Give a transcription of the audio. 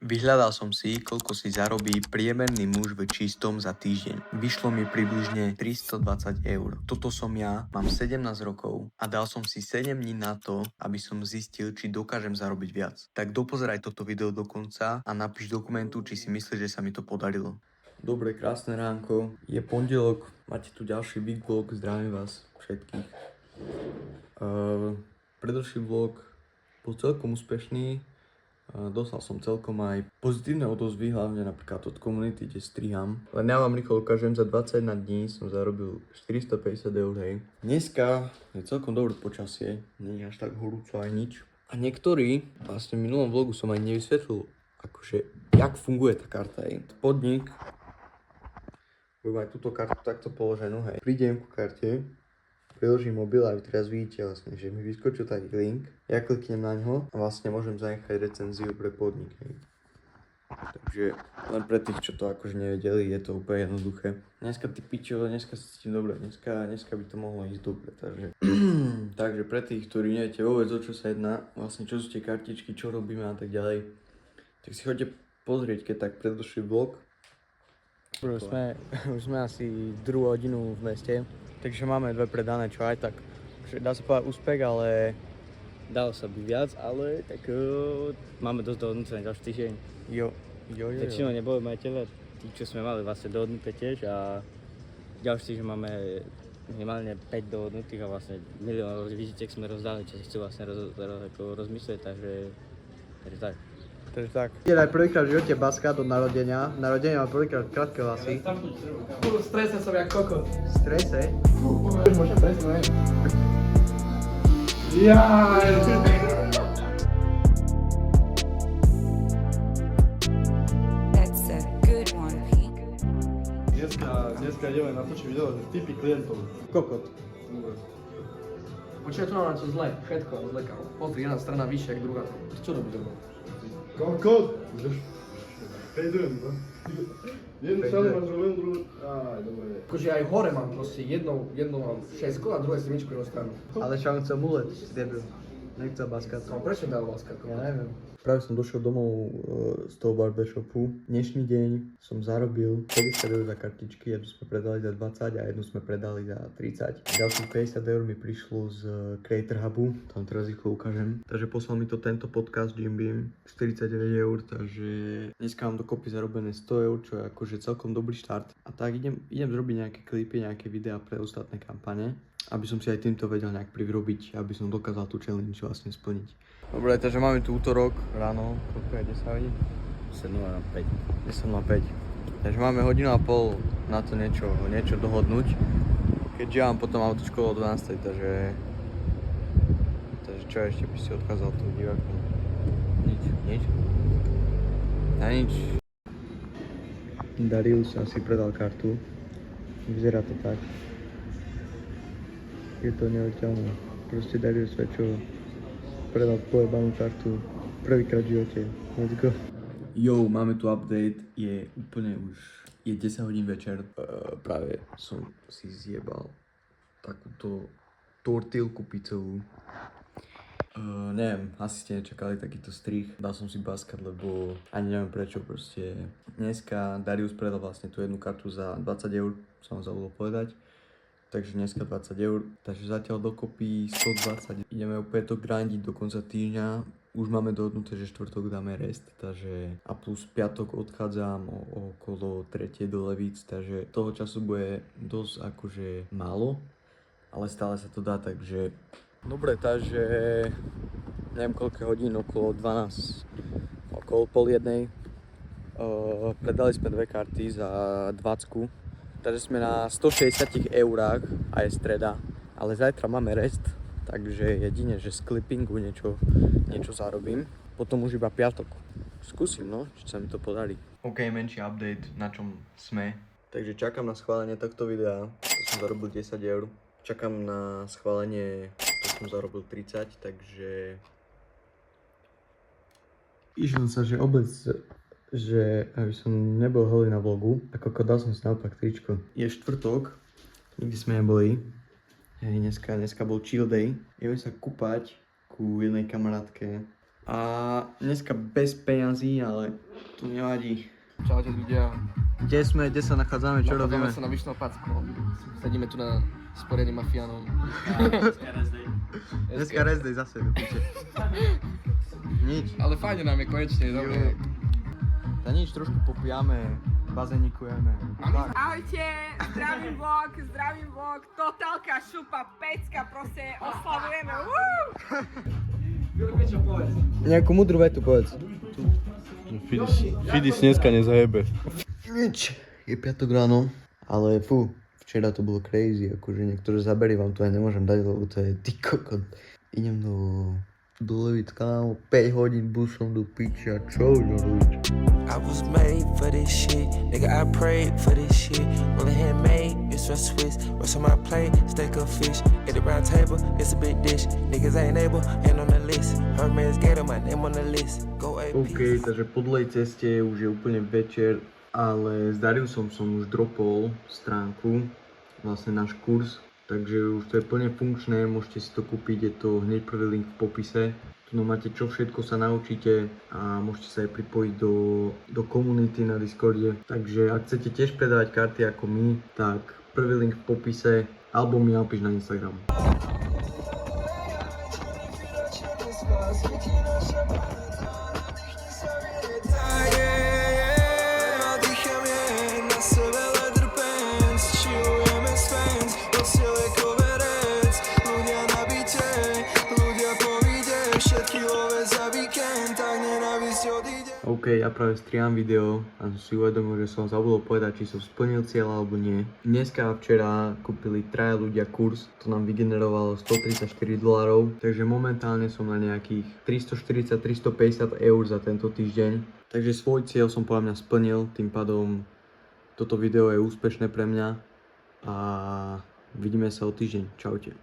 Vyhľadal som si, koľko si zarobí priemerný muž v čistom za týždeň. Vyšlo mi približne 320 eur. Toto som ja, mám 17 rokov a dal som si 7 dní na to, aby som zistil, či dokážem zarobiť viac. Tak dopozeraj toto video do konca a napíš do komentu, či si myslíš, že sa mi to podarilo. Dobre, krásne ránko. Je pondelok, máte tu ďalší big vlog, zdravím vás všetkých. Predošlý vlog bol celkom úspešný. Dostal som celkom aj pozitívne odozvy, hlavne napríklad od komunity, kde striham. Len ja vám rýchlo ukážem, za 21 dní som zarobil 450 eur, hej. Dneska je celkom dobré počasie, nie je až tak horúco aj nič. A niektorí, vlastne v minulom vlogu som aj nevysvetlil, akože, jak funguje tá karta, hej. Podnik, budem aj túto kartu takto položenú, hej. Prídem ku karte, priložím mobil a vy teraz vidíte vlastne, že mi vyskočil taký link. Ja kliknem na ňo a vlastne môžem zanechať recenziu pre podnik. Hej. Takže len pre tých, čo to akože nevedeli, je to úplne jednoduché. Dneska ty pičo, dneska sa cítim dobre, dneska by to mohlo ísť dobre, takže pre tých, ktorí neviete vôbec, o čo sa jedná, vlastne čo sú tie kartičky, čo robíme a tak ďalej, tak si choďte pozrieť, keď tak predošlý vlog. Už sme asi 2 hodinu v meste. Takže máme 2 predané, čo aj tak, dá sa povedať úspech, ale dalo sa by viac, ale tak máme dosť dohodnuté na ďalší týždeň. Jo. Väčšinou neboli majiteľe, tí, čo sme mali vlastne dohodnuté tiež a ďalší týždeň máme minimálne 5 dohodnutých a vlastne milión vizitek sme rozdali, čo si chcú vlastne rozmyslieť, takže tak. Takže tak. Je aj prvýkrát v živote basket od narodenia. Narodenia má prvýkrát krátke vlasy. V strese som jak kokot. V strese? Môžem prejsť, no Jaj! That's a good one, Pete. Dneska ideme natočiť video, že typy klientov. Kokot. Počkaj, tu mám na to zle, všetko zlekal. Pozri, jedna strana vyššia, jak druhá. Čo robíš dobro? Kokot! Fejdrujem, no. Jednu stranu máš rovnú, druhú... Aj, dobre. Akože aj hore mám proste, jednou mám 6 a druhé 7 jednu stranu. Ale čo on chcel mulet, debil. Nechcel basket. No prečo dal láska? Ja neviem. Práve som došiel domov z toho barbershopu. Dnešný deň som zarobil 50 eur za kartičky, jednu sme predali za 20 a jednu sme predali za 30. Ďalších 50 eur mi prišlo z Creator Hubu, tam teraz rýchlo ukážem. Takže poslal mi to tento podcast Jim Beam, 49 eur, takže dneska mám dokopy zarobené 100 eur, čo je akože celkom dobrý štart. A tak idem zrobiť nejaké klipy, nejaké videá pre ostatné kampane, aby som si aj týmto vedel nejak privyrobiť, aby som dokázal tú challenge vlastne splniť. Dobre, takže máme tu útorok, ráno, koľko je, 10 hodín? 10:05. 10:05. Takže máme hodinu a pol na to niečo dohodnúť, keďže ja mám potom autoškolu o 12, takže čo ešte by si odkázal tomu divákom? Nič? A nič. Darius asi predal kartu, vyzerá to tak. Je to neuveriteľné. Proste Darius Večo predal pojebanú kartu prvýkrát v živote. Let's go. Jo, máme tu update, je úplne už, je 10 hodín večer. Práve som si zjebal takúto tortilku pizzovú. Neviem, asi ste nečakali takýto strih. Dal som si basket, lebo ani neviem prečo, proste. Dneska Darius predal vlastne tú jednu kartu za 20 eur, som zabudol povedať. Takže dneska 20 eur, takže zatiaľ dokopy 120. Ideme opäť to grindiť do konca týždňa. Už máme dohodnuté, že štvrtok dáme rest, takže a plus piatok odchádzam okolo 3. do Levíc, takže toho času bude dosť akože málo, ale stále sa to dá, takže dobre, takže neviem koľko hodín, okolo 12, okolo pol jednej. Predali sme 2 karty za 20. Takže sme na 160 eurách a je streda, ale zajtra máme rest, takže jedine, že z clippingu niečo zarobím. Potom už iba piatok. Skúsim, no, či sa mi to podarí. OK, menší update, na čom sme. Takže čakám na schválenie tohto videa, to som zarobil 10 eur. Čakám na schválenie, to som zarobil 30, takže... Išiel sa, že že aby som nebol holý na vlogu, ako dal som si naopak tričko. Je štvrtok, nikdy sme neboli. Hej, dneska bol chill day. Ideme sa kúpať ku jednej kamarátke A dneska bez peňazí, ale to nevadí. Čaute ľudia. Kde sme, kde sa nachádzame, čo robíme? Nachádzame sa na Vyšnom Packu. Sedíme tu na sporiadne mafiánom. Dneska rest day zase, do piče. Nič. Ale fajne nám je konečne, dobre. Za nič, trošku popijame, bazénikujeme. Ahojte, zdravím vlog, totálka, šupa, pecka, proste oslavujeme, Nejakú mudrú vetu povedz. Fidis dneska nezajebe. Nič. Je piatok ráno, ale fú, včera to bolo crazy, akože niektoré zábery vám tu aj nemôžem dať, lebo to je ty kokot. Idem do Levicka, 5 hodín busom do piča, čo idem robiť? I was made for this shit, nigga. I prayed for this shit. Rolling handmade, it's a Swiss. What's on my plate? Steak of fish. At the round table, it's a big dish. Niggas ain't able, ain't on the list. Hermes Gator, my name on the list. Go AP. OK, takže po dlhej ceste už je úplne večer, ale s Dariusom som už dropol stránku, vlastne náš kurz, takže už to je plne funkčné, môžete si to kúpiť, je to hneď prvý link v popise. Tu máte čo všetko sa naučíte a môžete sa aj pripojiť do komunity na Discorde. Takže ak chcete tiež predávať karty ako my, tak prvý link v popise alebo mi napíš na Instagram. OK, ja práve striham video a som si uvedomil, že som zabudol povedať, či som splnil cieľ alebo nie. Dneska a včera kúpili 3 ľudia kurz, to nám vygenerovalo $134, takže momentálne som na nejakých 340-350 eur za tento týždeň. Takže svoj cieľ som podľa mňa splnil, tým pádom toto video je úspešné pre mňa a vidíme sa o týždeň. Čaute.